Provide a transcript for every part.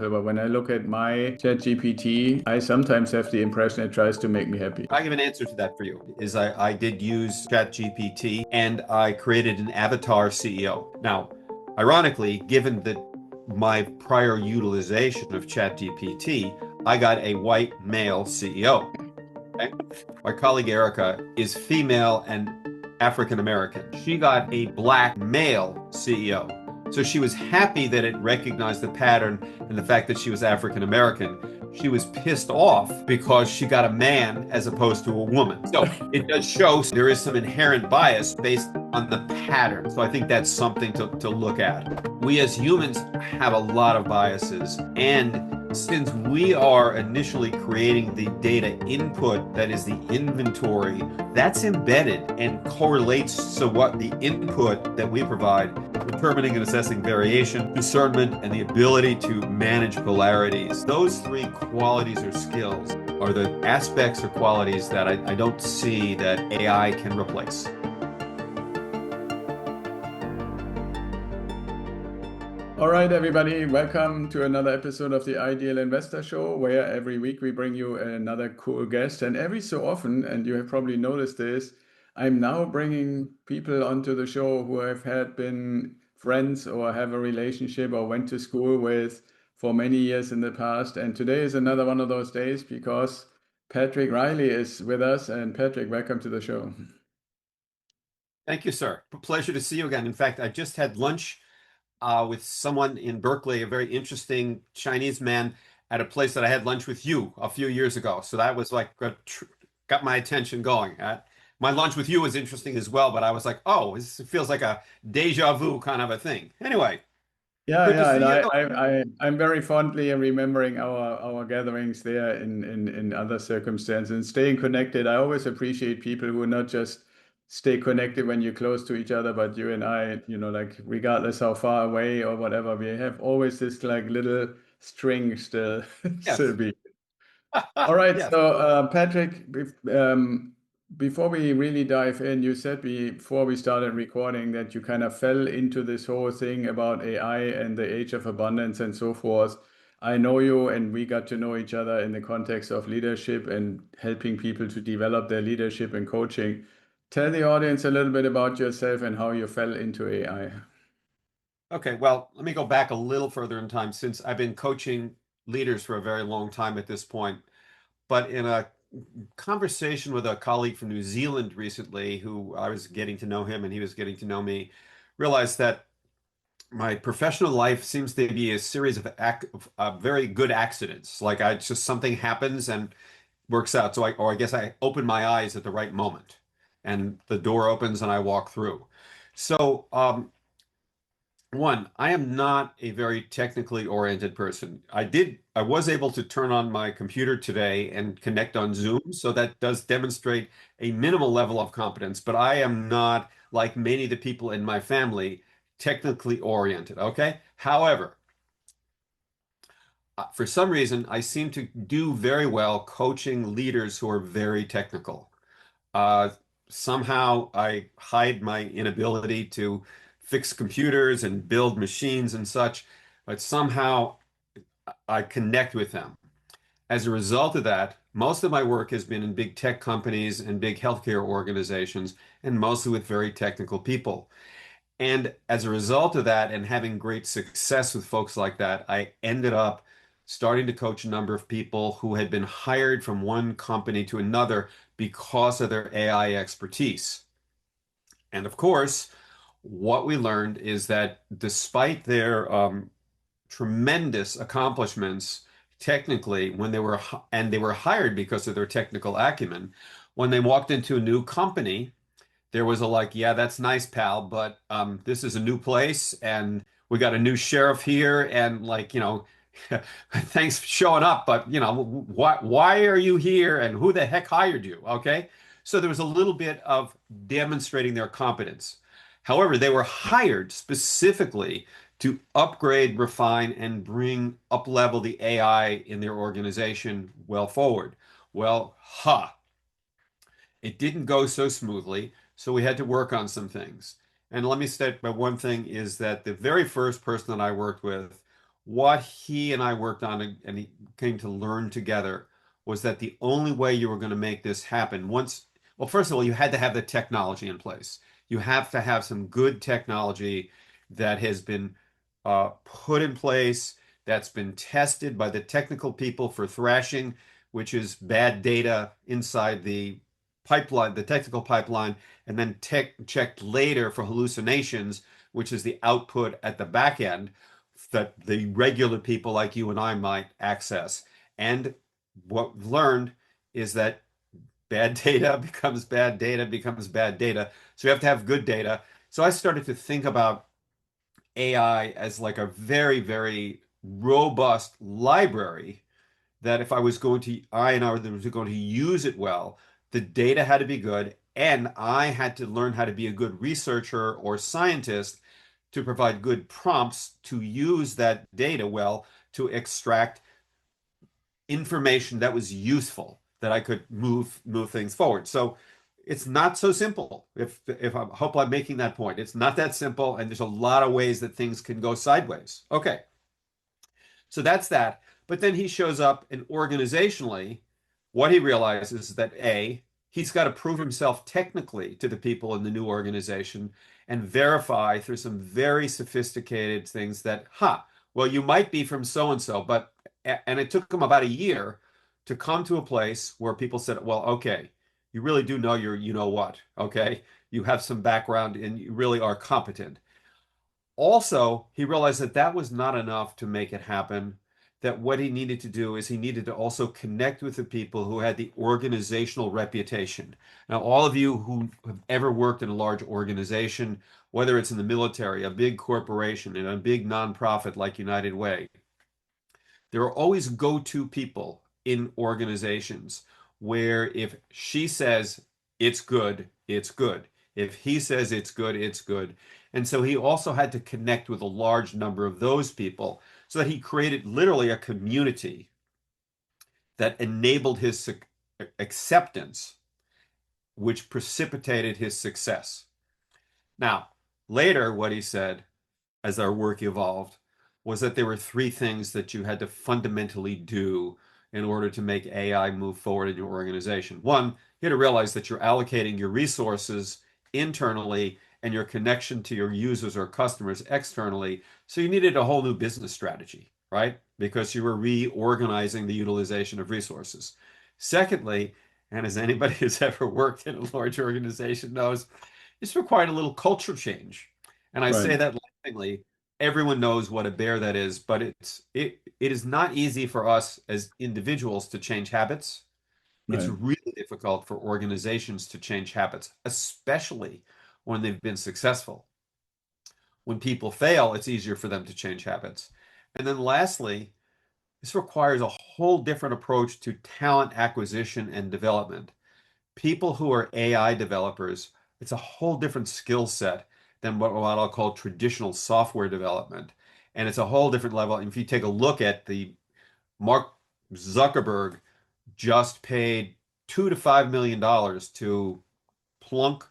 But when I look at my ChatGPT, I sometimes have the impression it tries to make me happy. I have an answer to that for you. I did use ChatGPT and I created an avatar CEO. Now, ironically, given that my prior utilization of ChatGPT, I got a white male CEO. Okay? My colleague Erica is female and African American. She got a black male CEO. So she was happy that it recognized the pattern and the fact that she was African American. She was pissed off because she got a man as opposed to a woman. So it does show there is some inherent bias based on the pattern. So I think that's something to look at. We as humans have a lot of biases, and since we are initially creating the data input that is the inventory, that's embedded and correlates to what the input that we provide, determining and assessing variation, discernment, and the ability to manage polarities. Those three qualities or skills are the aspects or qualities that I don't see that AI can replace. All right, everybody, welcome to another episode of the Ideal Investor Show, where every week we bring you another cool guest. And every so often, and you have probably noticed this, I'm now bringing people onto the show who have had been friends or have a relationship or went to school with for many years in the past. And today is another one of those days because Patrick Reilly is with us. And Patrick, welcome to the show. Thank you, sir. Pleasure to see you again. In fact, I just had lunch with someone in Berkeley, a very interesting Chinese man at a place that I had lunch with you a few years ago. So that was like got my attention going. My lunch with you was interesting as well, but I was like, oh, this feels like a deja vu kind of a thing. Anyway, Yeah, good to yeah, and see you. I'm very fondly remembering our gatherings there in other circumstances and staying connected. I always appreciate people who not just stay connected when you're close to each other, but you and I, like regardless how far away or whatever, we have always this like little string still still Yes. be. All right, Yes. so Patrick, before we really dive in, you said before we started recording that you kind of fell into this whole thing about AI and the age of abundance and so forth. I know you, and we got to know each other in the context of leadership and helping people to develop their leadership and coaching. Tell the audience a little bit about yourself and how you fell into AI. Okay, well, let me go back a little further in time since I've been coaching leaders for a very long time at this point. But in a conversation with a colleague from New Zealand recently, who I was getting to know him and he was getting to know me, realized that my professional life seems to be a series of very good accidents. Like I just something happens and works out. Or I guess I open my eyes at the right moment, and the door opens and I walk through. So, one, I am not a very technically oriented person. I was able to turn on my computer today and connect on Zoom, so that does demonstrate a minimal level of competence, but I am not, like many of the people in my family, technically oriented, okay? However, for some reason, I seem to do very well coaching leaders who are very technical. Uh, Somehow I hide my inability to fix computers and build machines and such, but somehow I connect with them. As a result of that, most of my work has been in big tech companies and big healthcare organizations, and mostly with very technical people. And as a result of that, and having great success with folks like that, I ended up starting to coach a number of people who had been hired from one company to another because of their AI expertise. And of course, what we learned is that despite their tremendous accomplishments technically, and they were hired because of their technical acumen, when they walked into a new company, there was a like, yeah, that's nice, pal, but this is a new place and we got a new sheriff here and like, thanks for showing up, but why are you here and who the heck hired you? Okay. So there was a little bit of demonstrating their competence. However, they were hired specifically to upgrade, refine, and bring up level the AI in their organization well forward. Well, it didn't go so smoothly, so we had to work on some things. And let me state, but one thing is that the very first person that I worked with what he and I worked on and he came to learn together was that the only way you were going to make this happen well, first of all, you had to have the technology in place. You have to have some good technology that has been put in place, that's been tested by the technical people for thrashing, which is bad data inside the pipeline, the technical pipeline, and then checked later for hallucinations, which is the output at the back end that the regular people like you and I might access. And what we've learned is that bad data becomes bad data becomes bad data. So you have to have good data. So I started to think about AI as like a very, very robust library that if I and I were going to use it well, the data had to be good, and I had to learn how to be a good researcher or scientist to provide good prompts to use that data well to extract information that was useful that I could move things forward. So it's not so simple. If I hope I'm making that point, it's not that simple, and there's a lot of ways that things can go sideways. Okay, so that's that. But then he shows up and organizationally, what he realizes is that A, he's got to prove himself technically to the people in the new organization and verify through some very sophisticated things that, well, you might be from so and so, and it took him about a year to come to a place where people said, well, okay, you really do know you know what, okay? You have some background and you really are competent. Also, he realized that that was not enough to make it happen. That what he needed to do is he needed to also connect with the people who had the organizational reputation. Now, all of you who have ever worked in a large organization, whether it's in the military, a big corporation, and a big nonprofit like United Way, there are always go-to people in organizations where if she says it's good, it's good. If he says it's good, it's good. And so he also had to connect with a large number of those people so that he created literally a community that enabled his acceptance, which precipitated his success. Now, later, what he said as our work evolved was that there were three things that you had to fundamentally do in order to make AI move forward in your organization. One, you had to realize that you're allocating your resources internally and your connection to your users or customers externally. So you needed a whole new business strategy, right? Because you were reorganizing the utilization of resources. Secondly, and as anybody who's ever worked in a large organization knows, this required a little culture change. And I say Right, that laughingly. Everyone knows what a bear that is, but it is not easy for us as individuals to change habits. It's right, really difficult for organizations to change habits, especially when they've been successful. When people fail, it's easier for them to change habits. And then lastly, this requires a whole different approach to talent acquisition and development. People who are AI developers, it's a whole different skill set than what I'll call traditional software development. And it's a whole different level. And if you take a look at the Mark Zuckerberg just paid $2 to $5 million to plunk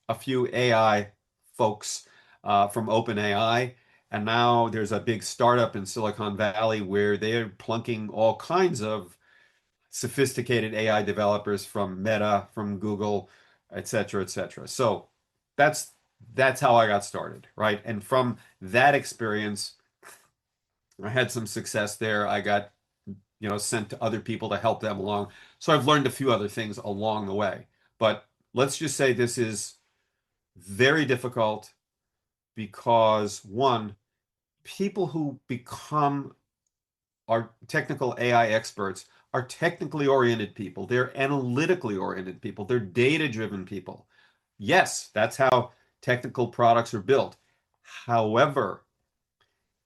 a few AI folks from OpenAI. And now there's a big startup in Silicon Valley where they're plunking all kinds of sophisticated AI developers from Meta, from Google, et cetera, et cetera. So that's that's how I got started, right? And from that experience, I had some success there. I got, sent to other people to help them along. So I've learned a few other things along the way. But let's just say this is very difficult because one, people who become our technical AI experts are technically oriented people. They're analytically oriented people. They're data-driven people. Yes, that's how technical products are built. However,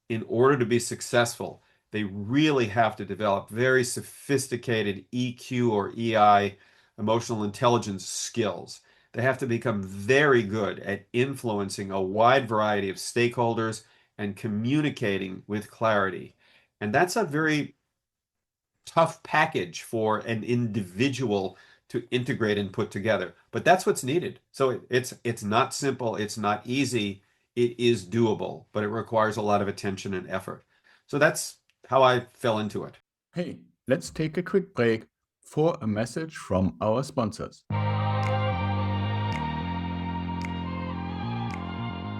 in order to be successful, they really have to develop very sophisticated EQ or EI, emotional intelligence skills. They have to become very good at influencing a wide variety of stakeholders and communicating with clarity. And that's a very tough package for an individual to integrate and put together. But that's what's needed. So it's not simple, it's not easy, it is doable, but it requires a lot of attention and effort. So that's how I fell into it. Hey, let's take a quick break for a message from our sponsors.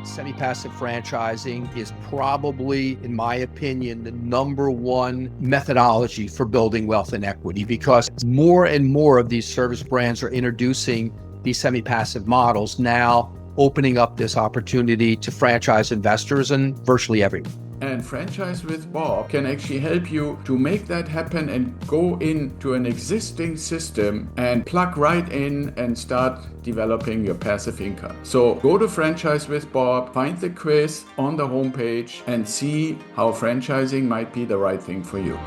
Semi-passive franchising is probably, in my opinion, the number one methodology for building wealth and equity, because more and more of these service brands are introducing these semi-passive models, now opening up this opportunity to franchise investors and virtually everyone. And Franchise with Bob can actually help you to make that happen and go into an existing system and plug right in and start developing your passive income. So go to Franchise with Bob, find the quiz on the homepage, and see how franchising might be the right thing for you.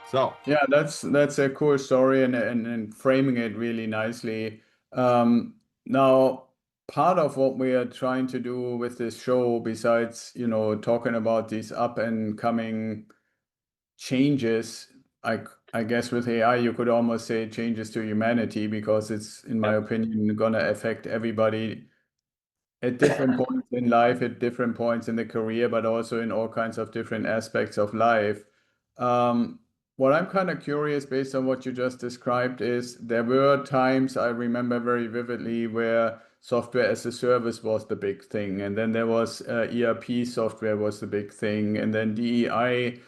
So Yeah, that's a cool story and framing it really nicely. Now, part of what we are trying to do with this show, besides, talking about these up and coming changes, I I guess with AI, you could almost say changes to humanity because it's, in my yeah, opinion, gonna affect everybody at different points in life, at different points in the career, but also in all kinds of different aspects of life. Um, what I'm kind of curious, based on what you just described, is there were times I remember very vividly where software as a service was the big thing, and then there was ERP software was the big thing, and then DEI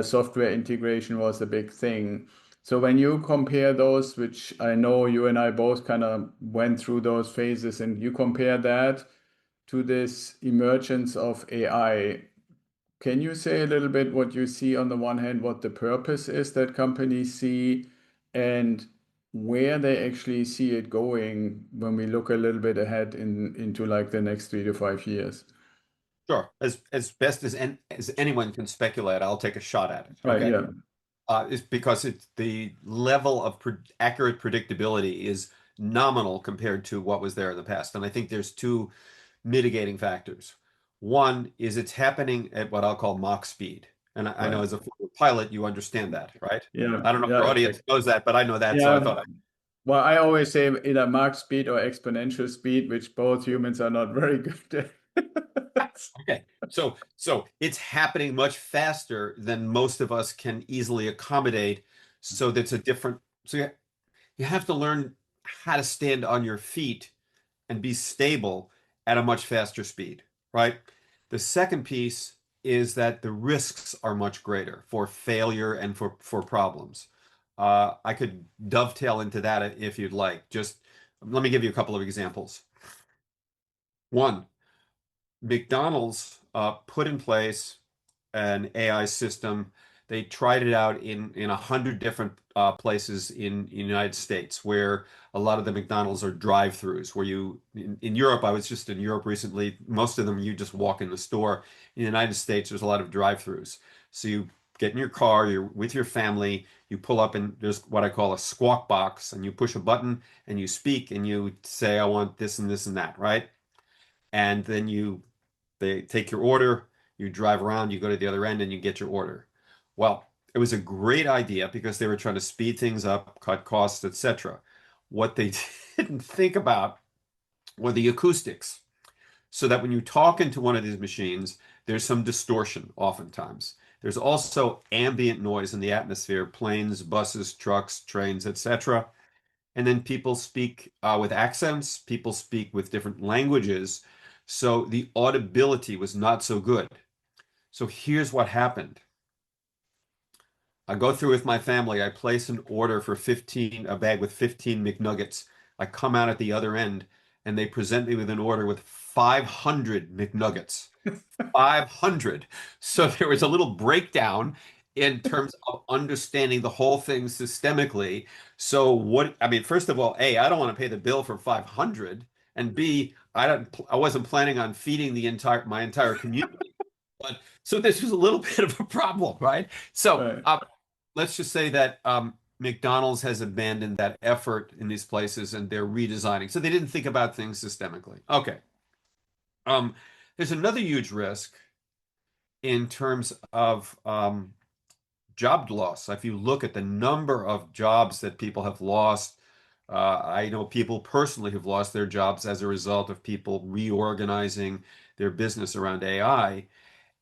software integration was the big thing. So when you compare those, which I know you and I both kind of went through those phases, and you compare that to this emergence of AI, can you say a little bit what you see on the one hand, what the purpose is that companies see, and where they actually see it going when we look a little bit ahead into like the next 3 to 5 years? sure. As best as anyone can speculate, I'll take a shot at it. Right, Okay. yeah, It's because it's the level of accurate predictability is nominal compared to what was there in the past. And I think there's two mitigating factors. One is it's happening at what I'll call Mach speed. And I know right. as a former pilot, you understand that, right? Yeah, I don't know if your yeah, audience knows that, but I know that, so I yeah. thought Well, I always say either Mach speed or exponential speed, which both humans are not very good at. okay. So it's happening much faster than most of us can easily accommodate. So that's a different, so you have to learn how to stand on your feet and be stable at a much faster speed, right? The second piece is that the risks are much greater for failure and for problems. I could dovetail into that if you'd like. Just let me give you a couple of examples. One, McDonald's put in place an AI system. They tried it out in 100 different places in the United States, where a lot of the McDonald's are drive-throughs. Where in Europe, I was just in Europe recently. Most of them you just walk in the store. In the United States, there's a lot of drive-throughs. So you get in your car, you're with your family, you pull up, and there's what I call a squawk box, and you push a button and you speak and you say, I want this and this and that, right? And then they take your order, you drive around, you go to the other end, and you get your order. Well, it was a great idea because they were trying to speed things up, cut costs, etc. What they didn't think about were the acoustics, so that when you talk into one of these machines, there's some distortion oftentimes. There's also ambient noise in the atmosphere, planes, buses, trucks, trains, etc. And then people speak with accents, people speak with different languages. So the audibility was not so good. So here's what happened. I go through with my family. I place an order for a bag with 15 McNuggets. I come out at the other end and they present me with an order with 500 McNuggets. 500. So there was a little breakdown in terms of understanding the whole thing systemically. So I mean, first of all, A, I don't want to pay the bill for 500, and B, I wasn't planning on feeding my entire community. But so this was a little bit of a problem, right? So Right. let's just say that McDonald's has abandoned that effort in these places and they're redesigning. So they didn't think about things systemically. Okay. Um, there's another huge risk in terms of job loss. If you look at the number of jobs that people have lost I know people personally who've lost their jobs as a result of people reorganizing their business around AI.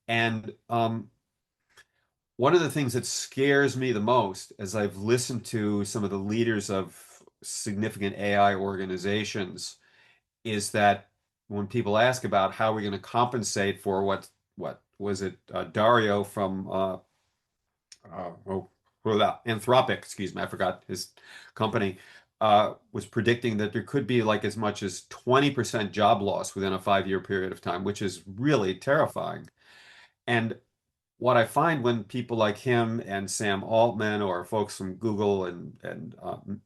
And one of the things that scares me the most as I've listened to some of the leaders of significant AI organizations is that when people ask about how we're going to compensate for what was it, Dario from Anthropic, excuse me, I forgot his company, was predicting that there could be like as much as 20% job loss within a 5-year period of time, which is really terrifying. And what I find when people like him and Sam Altman or folks from Google and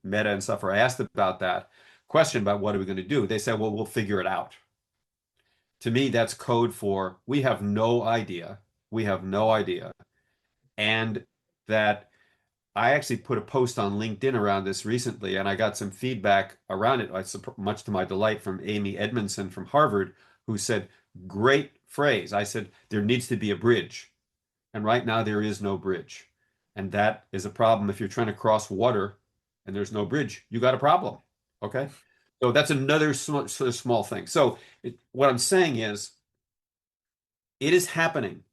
Meta and stuff are asked about that question about what are we going to do, they say, well, we'll figure it out. To me, that's code for we have no idea. We have no idea. And that I actually put a post on LinkedIn around this recently, and I got some feedback around it, much to my delight, from Amy Edmondson from Harvard, who said, great phrase. I said, there needs to be a bridge. And right now, there is no bridge. And that is a problem. If you're trying to cross water and there's no bridge, you got a problem. Okay. So that's another sort of small thing. So what I'm saying is, it is happening.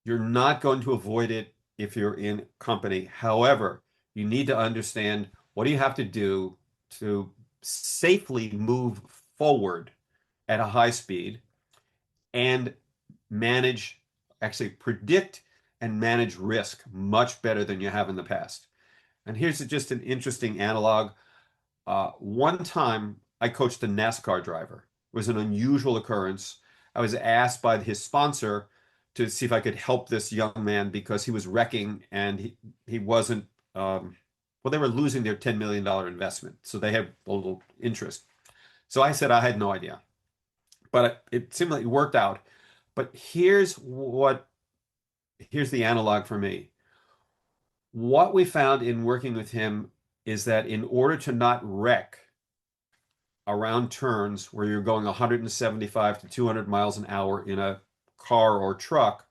You're not going to avoid it if you're in company. However, you need to understand what do you have to do to safely move forward at a high speed and manage, actually predict and manage risk much better than you have in the past. And here's just an interesting analog. One time I coached a NASCAR driver. It was an unusual occurrence. I was asked by his sponsor to see if I could help this young man because he was wrecking and he wasn't, well, they were losing their $10 million investment. So they had a little interest. So I said I had no idea, but it seemed like it worked out. But here's the analog for me. What we found in working with him is that in order to not wreck around turns where you're going 175 to 200 miles an hour in a car or truck,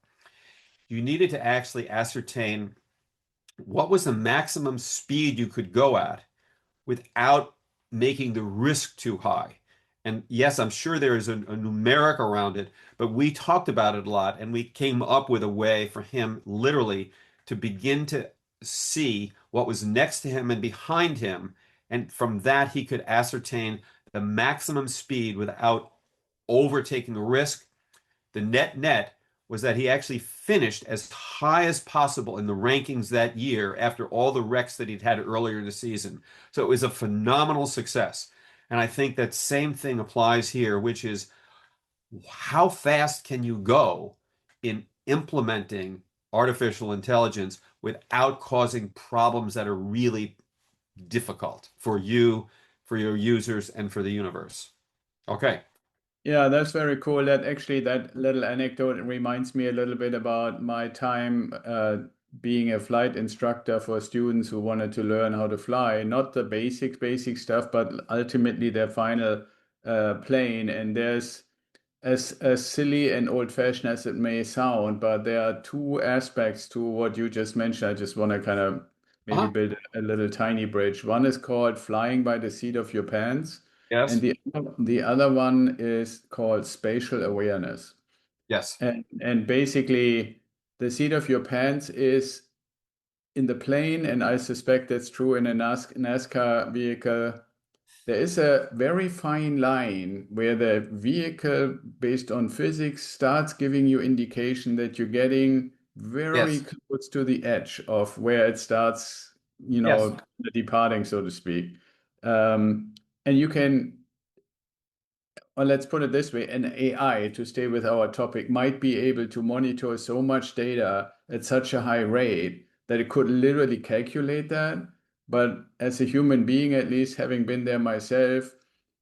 you needed to actually ascertain what was the maximum speed you could go at without making the risk too high. And yes, I'm sure there is a numeric around it, but we talked about it a lot and we came up with a way for him literally to begin to see what was next to him and behind him. And from that, he could ascertain the maximum speed without overtaking a risk. The net was that he actually finished as high as possible in the rankings that year after all the wrecks that he'd had earlier in the season. So it was a phenomenal success. And I think that same thing applies here, which is how fast can you go in implementing artificial intelligence without causing problems that are really difficult for you, for your users, and for the universe? Okay. Yeah, that's very cool. That little anecdote reminds me a little bit about my time being a flight instructor for students who wanted to learn how to fly, not the basic stuff, but ultimately their final plane. And there's as silly and old-fashioned as it may sound, but there are two aspects to what you just mentioned. I just want to kind of maybe Uh-huh. build a little tiny bridge. One is called flying by the seat of your pants, and Yes. the other one is called spatial awareness. Yes. And basically, the seat of your pants is in the plane, and I suspect that's true in a NASCAR vehicle. There is a very fine line where the vehicle, based on physics, starts giving you indication that you're getting very Yes. close to the edge of where it starts, Yes. departing, so to speak. And you can, or let's put it this way, an AI, to stay with our topic, might be able to monitor so much data at such a high rate that it could literally calculate that. But as a human being, at least having been there myself,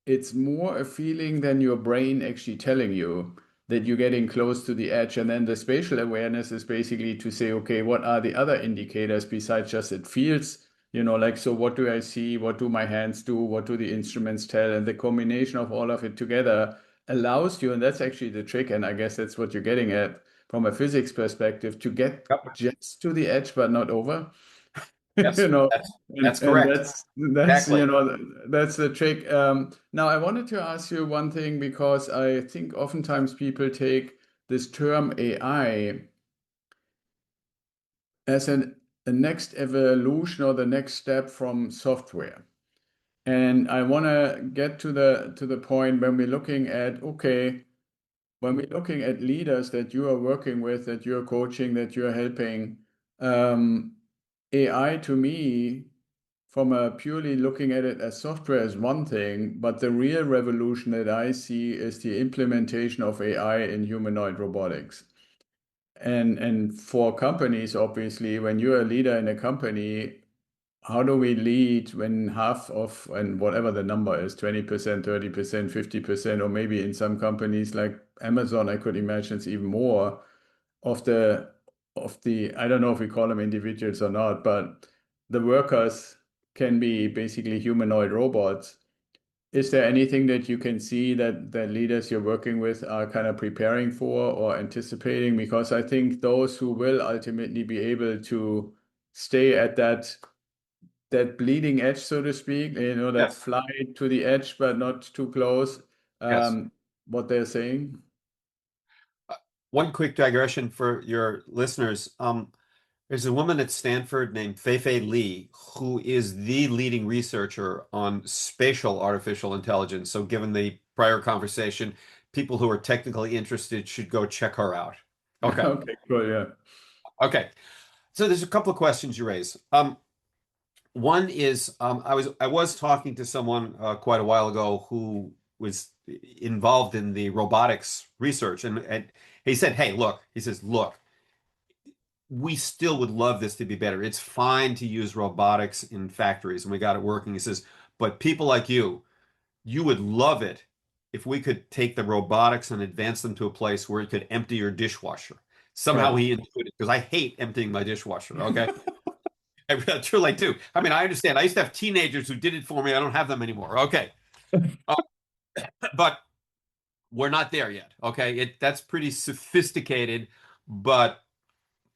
it's more a feeling than your brain actually telling you that you're getting close to the edge. And then the spatial awareness is basically to say, okay, what are the other indicators besides just it feels, like, so what do I see? What do my hands do? What do the instruments tell? And the combination of all of it together allows you, and that's actually the trick, and I guess that's what you're getting at from a physics perspective, to get Yep. just to the edge, but not over. Yes, you know, that's and correct. that's Exactly. you know that's the trick. Now I wanted to ask you one thing because I think oftentimes people take this term AI as a next evolution or the next step from software. And I want to get to the point when we're looking at, okay, when we're looking at leaders that you are working with, that you're coaching, that you're helping, um, AI to me, from a purely looking at it as software is one thing, but the real revolution that I see is the implementation of AI in humanoid robotics. And for companies, obviously, when you're a leader in a company, how do we lead when half of, and whatever the number is, 20%, 30%, 50%, or maybe in some companies like Amazon, I could imagine it's even more of the I don't know if we call them individuals or not, but the workers can be basically humanoid robots. Is there anything that you can see that the leaders you're working with are kind of preparing for or anticipating? Because I think those who will ultimately be able to stay at that bleeding edge, so to speak, that Yes, fly to the edge but not too close, yes. what they're saying. Uh, One quick digression for your listeners. There's a woman at Stanford named Fei Li who is the leading researcher on spatial artificial intelligence. So, given the prior conversation, people who are technically interested should go check her out. Okay. Okay, cool, yeah. Okay. So there's a couple of questions you raise. One is I was talking to someone quite a while ago who was involved in the robotics research, and he said, "Hey, look," he says, "Look, we still would love this to be better. It's fine to use robotics in factories, and we got it working." He says, "But people like you would love it if we could take the robotics and advance them to a place where it could empty your dishwasher." Somehow Right. he included, because I hate emptying my dishwasher. Okay. I truly do. I mean, I understand. I used to have teenagers who did it for me. I don't have them anymore. Okay. Uh, but we're not there yet. Okay. That's pretty sophisticated, but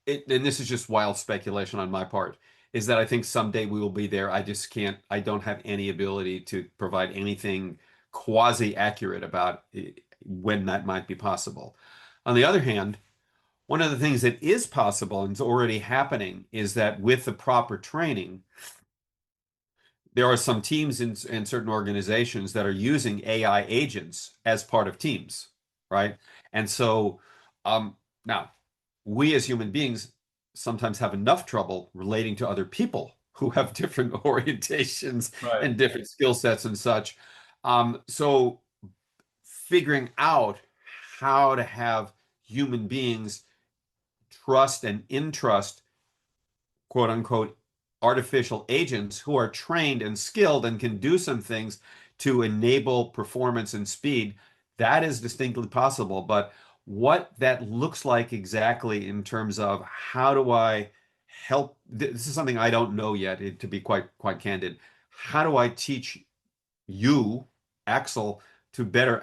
and this is just wild speculation on my part, is that I think someday we will be there. I just can't, I don't have any ability to provide anything quasi accurate about when that might be possible. On the other hand, one of the things that is possible and is already happening is that with the proper training, there are some teams in certain organizations that are using AI agents as part of teams, right? And so now we as human beings sometimes have enough trouble relating to other people who have different orientations Right. and different skill sets and such. So figuring out how to have human beings trust and entrust quote unquote artificial agents who are trained and skilled and can do some things to enable performance and speed, that is distinctly possible. But what that looks like exactly in terms of how do I help, this is something I don't know yet, to be quite candid. How do I teach you, Axel, to better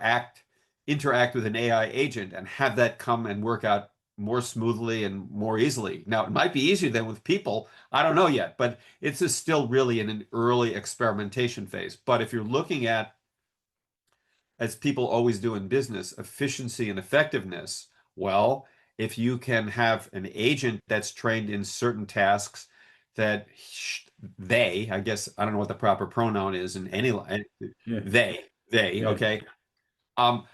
interact with an AI agent and have that come and work out more smoothly and more easily? Now, it might be easier than with people. I don't know yet, but it's just still really in an early experimentation phase. But if you're looking at, as people always do in business, efficiency and effectiveness, well, if you can have an agent that's trained in certain tasks that they, I guess, I don't know what the proper pronoun is in any, Yeah. they, Yeah. okay. Um,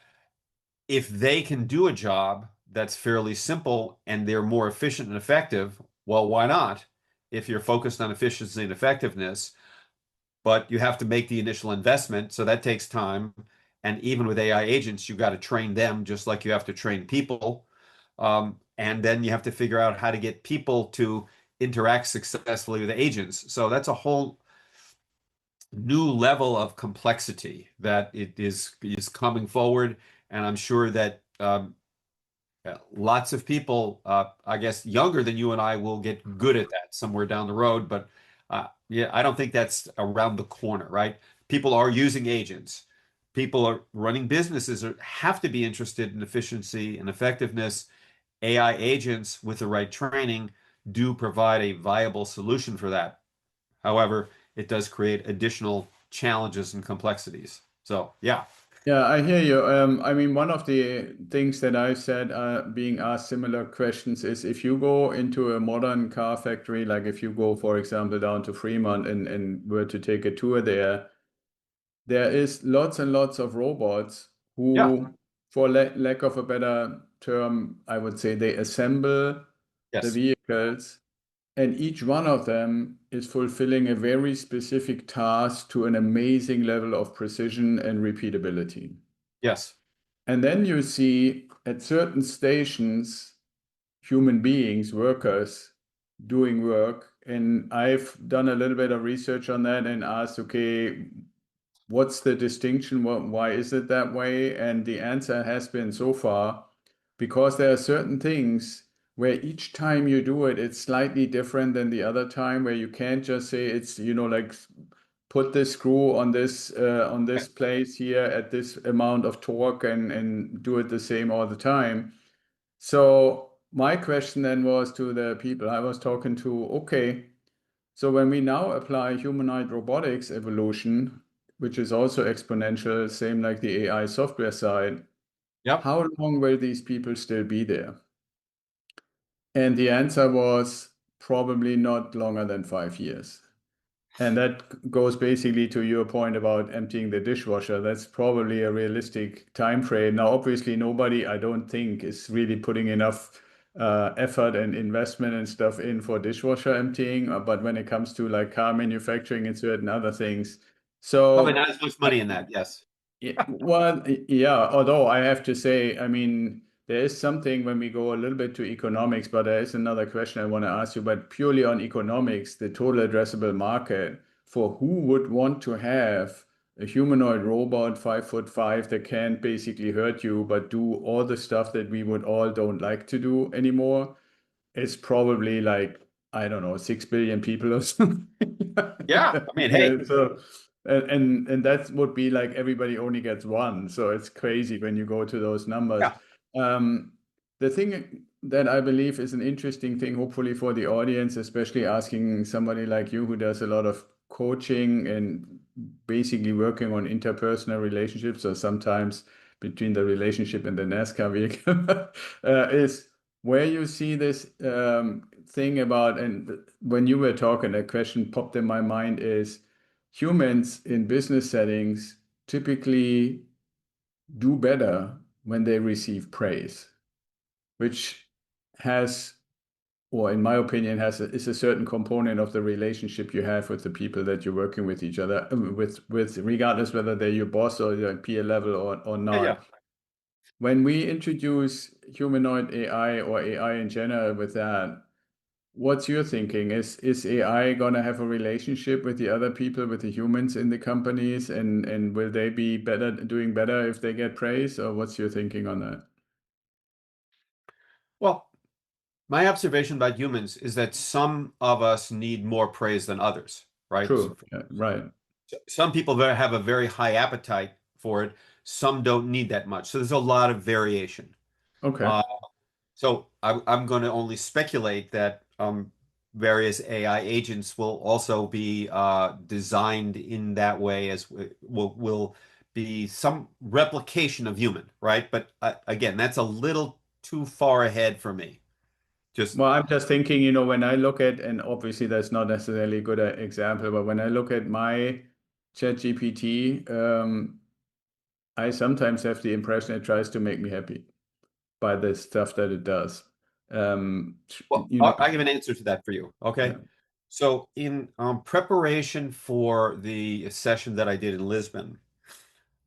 if they can do a job that's fairly simple and they're more efficient and effective, well, why not? If you're focused on efficiency and effectiveness, but you have to make the initial investment, so that takes time. And even with AI agents, you've got to train them just like you have to train people. And then you have to figure out how to get people to interact successfully with agents. So that's a whole new level of complexity that it is coming forward. And I'm sure that lots of people, I guess, younger than you and I, will get good at that somewhere down the road. But yeah, I don't think that's around the corner, right? People are using agents. People are running businesses have to be interested in efficiency and effectiveness. AI agents with the right training do provide a viable solution for that. However, it does create additional challenges and complexities. So, yeah. Yeah, I hear you. I mean, one of the things that I've said, being asked similar questions, is if you go into a modern car factory, like if you go, for example, down to Fremont and were to take a tour there, there is lots and lots of robots Yeah. who, for lack of a better term, I would say they assemble the Yes. vehicles, and each one of them is fulfilling a very specific task to an amazing level of precision and repeatability. Yes. And then you see at certain stations, human beings, workers, doing work. And I've done a little bit of research on that and asked, okay, what's the distinction? Why is it that way? And the answer has been so far, because there are certain things where each time you do it, it's slightly different than the other time, where you can't just say it's, like put this screw on this place here at this amount of torque and do it the same all the time. So my question then was to the people I was talking to, okay, so when we now apply humanoid robotics evolution, which is also exponential, same like the AI software side, Yep. how long will these people still be there? And the answer was probably not longer than 5 years. And that goes basically to your point about emptying the dishwasher. That's probably a realistic time frame. Now, obviously, nobody, I don't think, is really putting enough effort and investment and stuff in for dishwasher emptying. But when it comes to like car manufacturing and certain other things, Probably so not as much money in that. Yes. yeah, although I have to say, I mean, there is something when we go a little bit to economics, but there is another question I want to ask you, but purely on economics, the total addressable market for who would want to have a humanoid robot, 5'5", that can't basically hurt you, but do all the stuff that we would all don't like to do anymore. It's probably like, I don't know, 6 billion people or something. Yeah. I mean, hey. Yeah, so and that would be like everybody only gets one. So it's crazy when you go to those numbers. Yeah. Um, the thing that I believe is an interesting thing, hopefully for the audience, especially asking somebody like you who does a lot of coaching and basically working on interpersonal relationships, or sometimes between the relationship and the NASCAR vehicle, is where you see this thing about, and when you were talking, a question popped in my mind is humans in business settings typically do better when they receive praise, which has, or in my opinion, is a certain component of the relationship you have with the people that you're working with each other, with regardless whether they're your boss or your peer level or Yeah. Yeah. not. When we introduce humanoid AI or AI in general with that, what's your thinking? Is AI gonna have a relationship with the other people, with the humans in the companies, and will they be doing better if they get praise, or what's your thinking on that? Well, my observation about humans is that some of us need more praise than others, right? True. Yeah, right. Some people have a very high appetite for it. Some don't need that much. So there's a lot of variation. Okay. Uh, so I'm going to only speculate that various AI agents will also be designed in that way, as will be some replication of human, right? But again, that's a little too far ahead for me. Just Well, I'm just thinking, when I look at, and obviously that's not necessarily a good example, but when I look at my ChatGPT, I sometimes have the impression it tries to make me happy by the stuff that it does. Um, Well, you know, I have an answer to that for you. yeah. Okay. So, in preparation for the session that I did in Lisbon,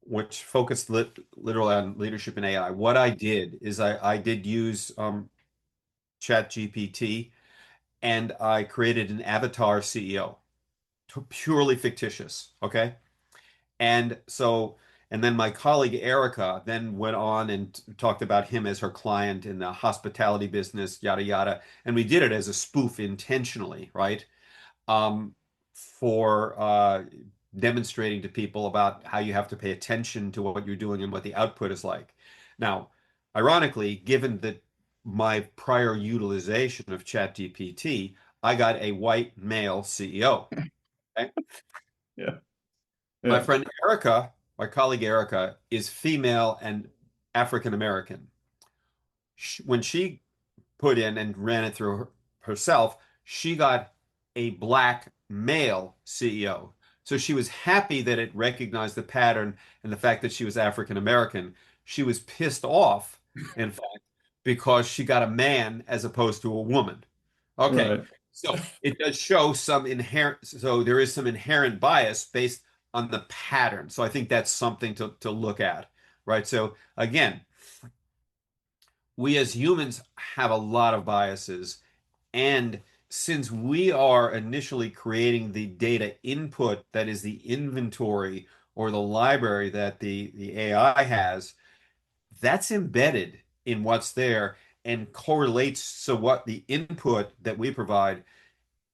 which focused literally on leadership in AI, what I did is I did use ChatGPT, and I created an avatar CEO, purely fictitious. Okay. And so, and then my colleague Erica then went on and talked about him as her client in the hospitality business, yada yada. And we did it as a spoof intentionally, right? Um, for demonstrating to people about how you have to pay attention to what you're doing and what the output is like. Now, ironically, given that my prior utilization of ChatGPT, I got a white male CEO. Okay? Yeah. My Yeah. friend Erica, my colleague Erica, is female and African American. When she put in and ran it through herself, she got a black male CEO. So she was happy that it recognized the pattern and the fact that she was African American. She was pissed off, in fact, because she got a man as opposed to a woman. Okay, Right. so it does show some inherent, so there is some inherent bias based on the pattern. So I think that's something to look at, right? So again, we as humans have a lot of biases. And since we are initially creating the data input that is the inventory or the library that the AI has, that's embedded in what's there and correlates. So what the input that we provide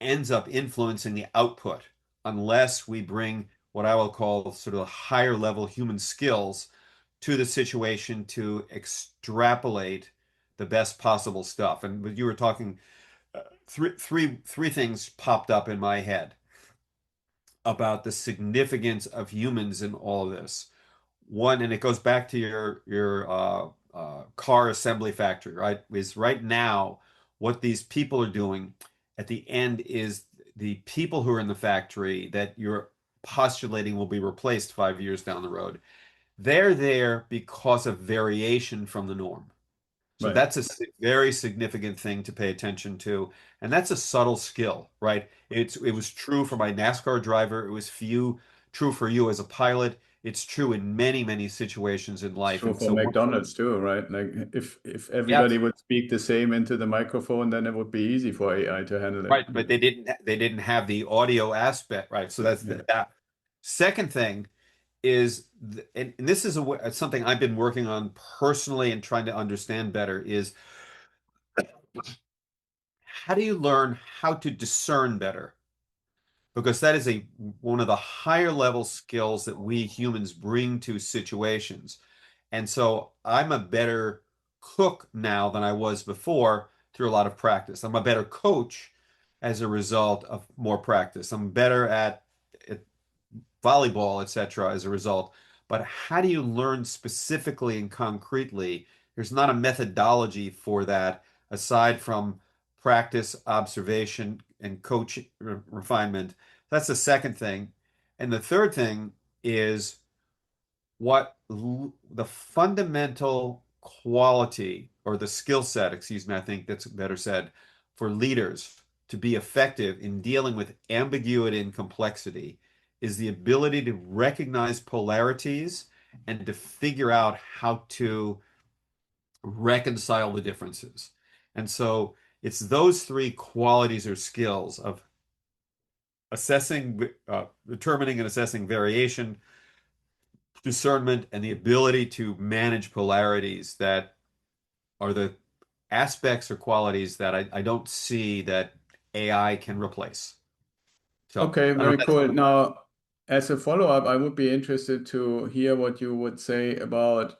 ends up influencing the output unless we bring what I will call sort of higher level human skills to the situation to extrapolate the best possible stuff. And when you were talking, three things popped up in my head about the significance of humans in all of this. One, and it goes back to your car assembly factory, right? Is right now what these people are doing at the end is the people who are in the factory that you're postulating will be replaced 5 years down the road. They're there because of variation from the norm. So Right. that's a very significant thing to pay attention to. And that's a subtle skill, right? It was true for my NASCAR driver. It was true for you as a pilot. It's true in many, many situations in It's life. true And for so, McDonald's too, right? Like if yeah, everybody would speak the same into the microphone, then it would be easy for AI to handle it. right. But they didn't have the audio aspect, right? So that's Yeah. that. Second thing is, and this is something I've been working on personally and trying to understand better is how do you learn how to discern better? Because that is one of the higher level skills that we humans bring to situations. And so I'm a better cook now than I was before through a lot of practice. I'm a better coach as a result of more practice. I'm better at volleyball, etc., as a result. But how do you learn specifically and concretely? There's not a methodology for that aside from practice, observation, and coach refinement. That's the second thing. And the third thing is the fundamental quality or the skill set, excuse me, I think that's better said, for leaders to be effective in dealing with ambiguity and complexity is the ability to recognize polarities and to figure out how to reconcile the differences. And so it's those three qualities or skills of determining and assessing variation, discernment, and the ability to manage polarities that are the aspects or qualities that I don't see that AI can replace. So Okay, I don't know very if that's cool. Now, as a follow-up, I would be interested to hear what you would say about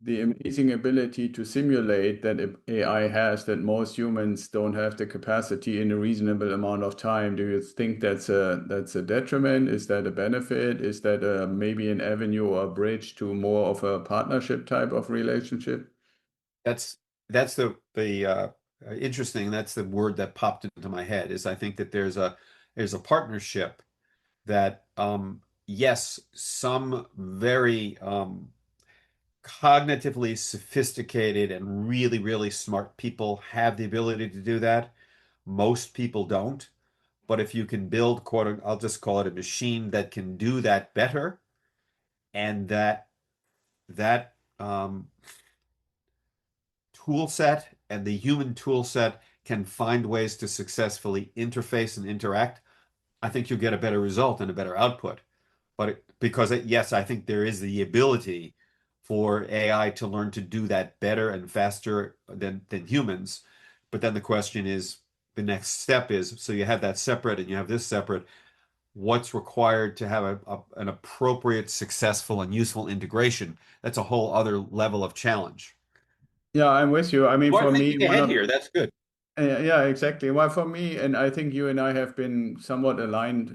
the amazing ability to simulate that AI has that most humans don't have the capacity in a reasonable amount of time. Do you think that's a detriment? Is that a benefit? Is that maybe an avenue or a bridge to more of a partnership type of relationship? that's that's the interesting. That's the word that popped into my head is I think that there's a partnership that yes, some very cognitively sophisticated and really, really smart people have the ability to do that. Most people don't. But if you can build, I'll just call it a machine that can do that better, and that tool set and the human tool set can find ways to successfully interface and interact, I think you'll get a better result and a better output. Because yes, I think there is the ability for AI to learn to do that better and faster than humans. But then the question is, the next step is, so you have that separate and you have this separate. What's required to have an appropriate, successful, and useful integration? That's a whole other level of challenge. Yeah, I'm with you. I mean, Well, for I'm me, thinking ahead here. That's good. Yeah, exactly. Well, for me, and I think you and I have been somewhat aligned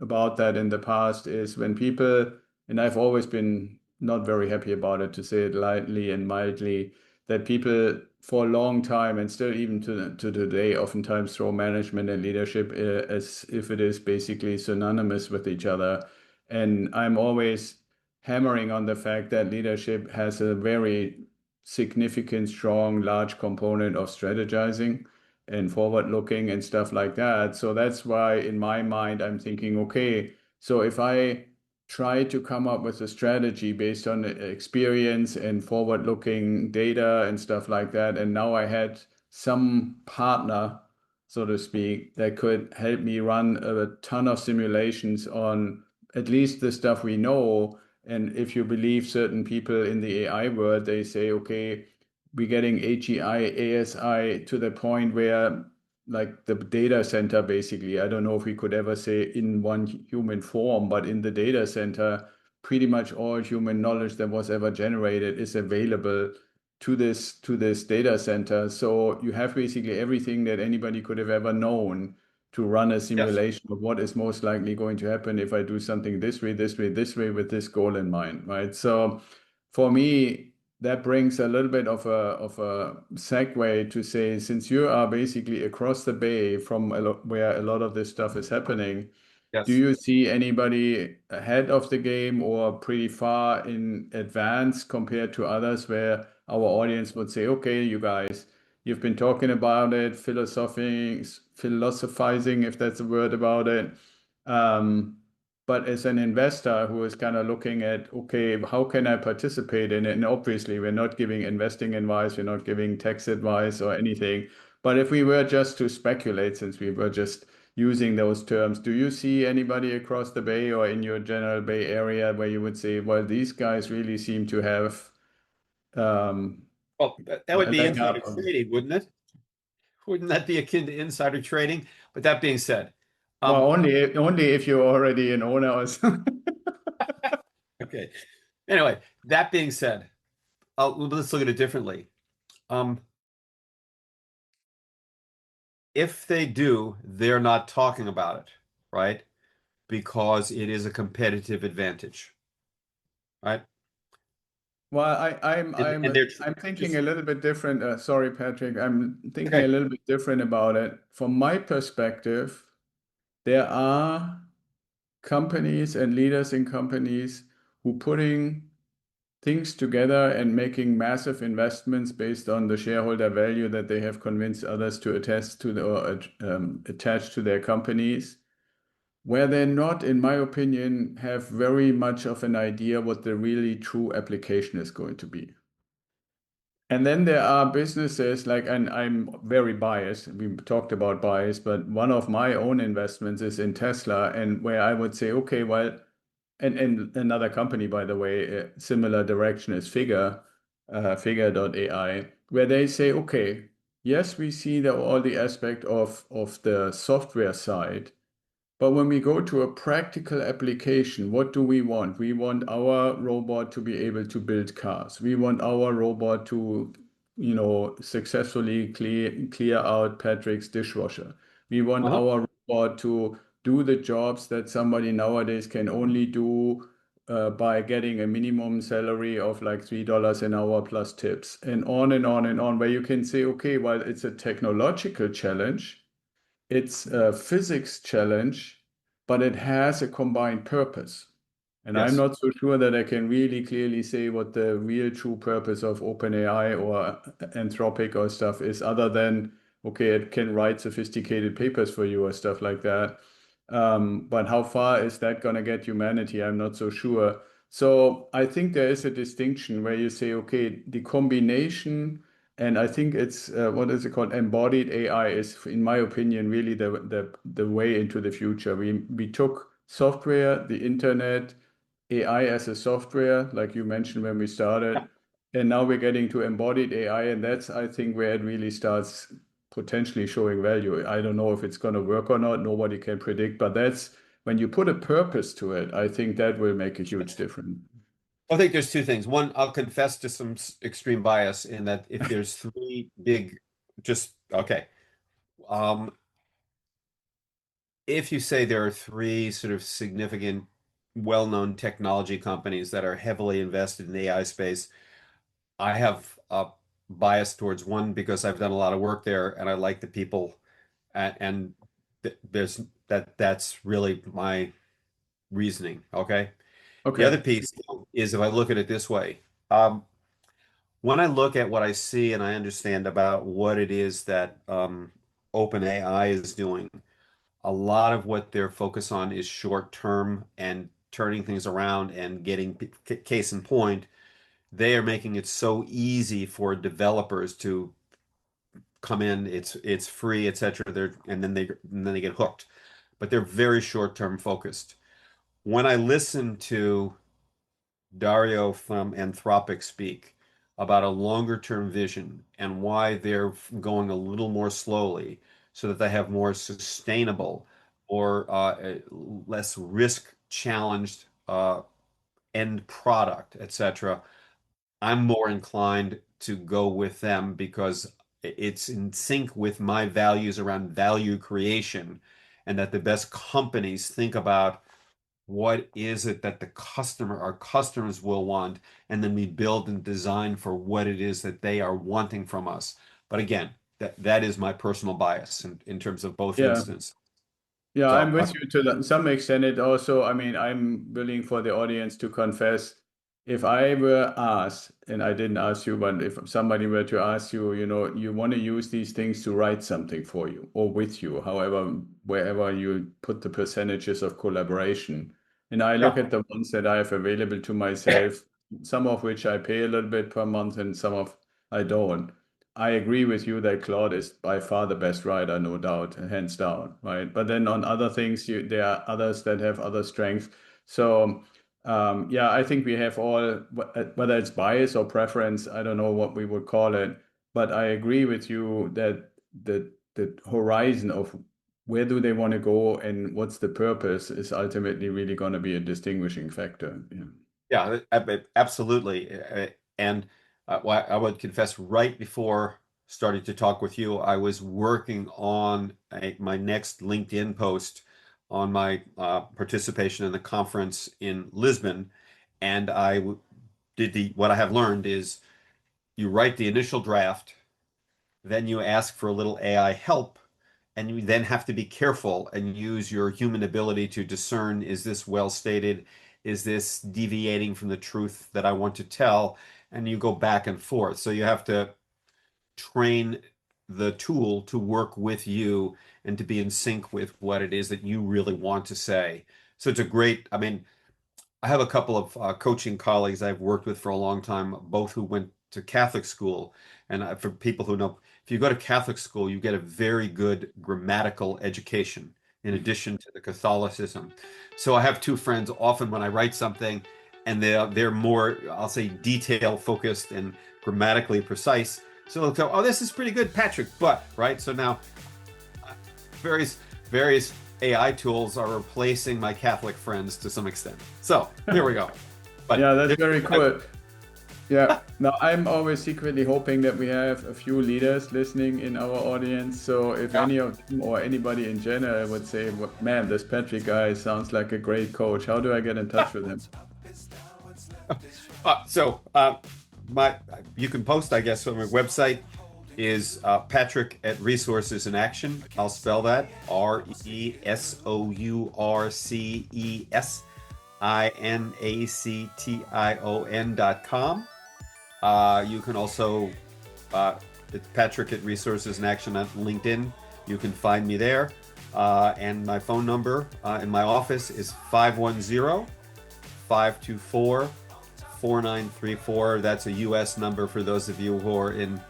about that in the past, is when people, and I've always been not very happy about it, to say it lightly and mildly, that people for a long time and still even to today oftentimes throw management and leadership as if it is basically synonymous with each other. And I'm always hammering on the fact that leadership has a very significant, strong, large component of strategizing and forward looking and stuff like that. So that's why in my mind, I'm thinking, okay, so if I try to come up with a strategy based on experience and forward looking data and stuff like that, and now I had some partner, so to speak, that could help me run a ton of simulations on at least the stuff we know. And if you believe certain people in the AI world, they say, okay, we're getting AGI, ASI to the point where, like the data center, basically, I don't know if we could ever say in one human form, but in the data center, pretty much all human knowledge that was ever generated is available to this data center. So you have basically everything that anybody could have ever known to run a Yes. simulation of what is most likely going to happen if I do something this way, this way, this way with this goal in mind, right? So for me, that brings a little bit of a segue to say, since you are basically across the bay from where a lot of this stuff is happening, do Yes. you see anybody ahead of the game or pretty far in advance compared to others where our audience would say, okay, you guys, you've been talking about it, philosophizing, if that's a word about it. Um, but as an investor who is kind of looking at, okay, how can I participate in it? And obviously, we're not giving investing advice, we're not giving tax advice or anything. But if we were just to speculate, since we were just using those terms, do you see anybody across the Bay or in your general Bay Area where you would say, well, these guys really seem to have um, Well, that would a be leg insider up? trading, wouldn't it? Wouldn't that be akin to insider trading? But that being said, Well, um, only if you're already an owner or something. okay. Anyway, that being said, let's look at it differently. Um, if they do, they're not talking about it, right? Because it is a competitive advantage, right? Well, And they're I'm thinking just a little bit different. Sorry, Patrick. I'm thinking a okay. little bit different about it. From my perspective, there are companies and leaders in companies who putting things together and making massive investments based on the shareholder value that they have convinced others to attest to or attach to their companies, where they not, in my opinion, have very much of an idea what the really true application is going to be. And then there are businesses like, and I'm very biased. We talked about bias, but one of my own investments is in Tesla, and where I would say, okay, well, and another company, by the way, similar direction is Figure.ai, where they say, okay, yes, we see all the aspect of the software side, but when we go to a practical application, what do we want? We want our robot to be able to build cars. We want our robot to, successfully clear out Patrick's dishwasher. We want Uh-huh. our robot to do the jobs that somebody nowadays can only do by getting a minimum salary of like $3 an hour plus tips, and on and on and on, where you can say, okay, well, it's a technological challenge, it's a physics challenge, but it has a combined purpose. And I'm Yes. not so sure that I can really clearly say what the real true purpose of OpenAI or Anthropic or stuff is, other than, okay, it can write sophisticated papers for you or stuff like that. But how far is that going to get humanity? I'm not so sure. So I think there is a distinction where you say, okay, the combination, and I think it's what is it called? Embodied AI is, in my opinion, really the way into the future. We took software, the internet, AI as a software, like you mentioned when we started, and now we're getting to embodied AI, and that's, I think, where it really starts potentially showing value. I don't know if it's going to work or not. Nobody can predict, but that's when you put a purpose to it, I think that will make a huge difference. I think there's two things. One, I'll confess to some extreme bias in that if there's three big just okay. Um, if you say there are three sort of significant, well-known technology companies that are heavily invested in the AI space, I have a bias towards one because I've done a lot of work there and I like the people, and there's that's really my reasoning. Okay. The Okay. other piece is if I look at it this way, um, when I look at what I see and I understand about what it is that OpenAI is doing, a lot of what they're focused on is short term and turning things around and getting case in point. They are making it so easy for developers to come in. It's free, etc. And then they get hooked, but they're very short term focused. When I listen to Dario from Anthropic speak about a longer term vision and why they're going a little more slowly so that they have more sustainable or less risk challenged end product, etc. I'm more inclined to go with them because it's in sync with my values around value creation, and that the best companies think about what is it that our customers will want, and then we build and design for what it is that they are wanting from us. But again, that is my personal bias in terms of both Yeah. instances. Yeah, I'm So, with you to some extent. It also, I mean, I'm willing for the audience to confess. If I were asked, and I didn't ask you, but if somebody were to ask you, you want to use these things to write something for you or with you, however, wherever you put the percentages of collaboration. And I look yeah, at the ones that I have available to myself, some of which I pay a little bit per month and some of I don't. I agree with you that Claude is by far the best writer, no doubt, hands down, right? But then on other things, there are others that have other strengths. So, yeah, I think we have all, whether it's bias or preference, I don't know what we would call it, but I agree with you that the horizon of where do they want to go and what's the purpose is ultimately really going to be a distinguishing factor. Yeah. yeah, absolutely. And well, I would confess, right before starting to talk with you, I was working on my next LinkedIn post on my participation in the conference in Lisbon, and did what I have learned is you write the initial draft, then you ask for a little AI help, and you then have to be careful and use your human ability to discern, is this well stated? Is this deviating from the truth that I want to tell? And you go back and forth. So you have to train the tool to work with you and to be in sync with what it is that you really want to say. So it's a great, I mean, I have a couple of coaching colleagues I've worked with for a long time, both who went to Catholic school. And for people who know, if you go to Catholic school, you get a very good grammatical education in addition to the Catholicism. So I have two friends often when I write something and they're more, I'll say, detail focused and grammatically precise. So they'll go, oh, this is pretty good, Patrick, but, right? So now various AI tools are replacing my Catholic friends to some extent. So here we go. But Yeah, that's very cool. Yeah. Now, I'm always secretly hoping that we have a few leaders listening in our audience. So if any of them or anybody in general would say, man, this Patrick guy sounds like a great coach, how do I get in touch with him? You can post, I guess, on my website is Patrick at Resources in Action. I'll spell that ResourceInAction.com. You can also, it's Patrick at Resources in Action on LinkedIn. You can find me there. And my phone number in my office is 510-524-4934. That's a US number for those of you who are in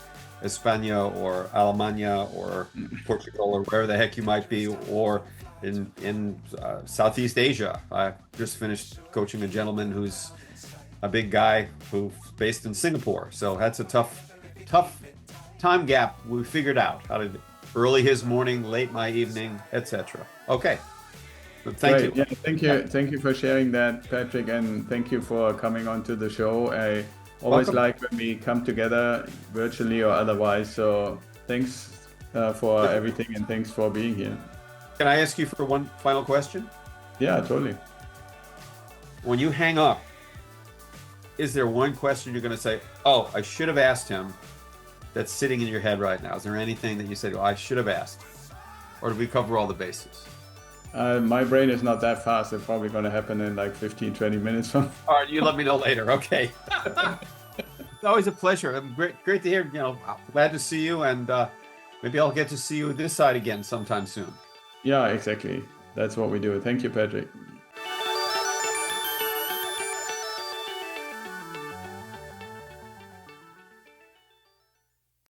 España or Alemania or Portugal or wherever the heck you might be, or in Southeast Asia. I just finished coaching a gentleman who's a big guy who's based in Singapore. So that's a tough time gap. We figured out how to early his morning, late my evening, etc. Okay. But thank you. Yeah, thank you for sharing that, Patrick, and thank you for coming onto the show. I always Welcome. like when we come together virtually or otherwise. So Thanks for everything, and thanks for being here. Can I ask you for one final question? Yeah, totally. When you hang up, is there one question you're going to say, oh, I should have asked him, that's sitting in your head right now? Is there anything that you said, well, I should have asked? Or did we cover all the bases? My brain is not that fast. It's probably going to happen in like 15, 20 minutes from. All right, you let me know later. Okay. It's always a pleasure. Great to hear. Glad to see you, and maybe I'll get to see you this side again sometime soon. Yeah, exactly. That's what we do. Thank you, Patrick.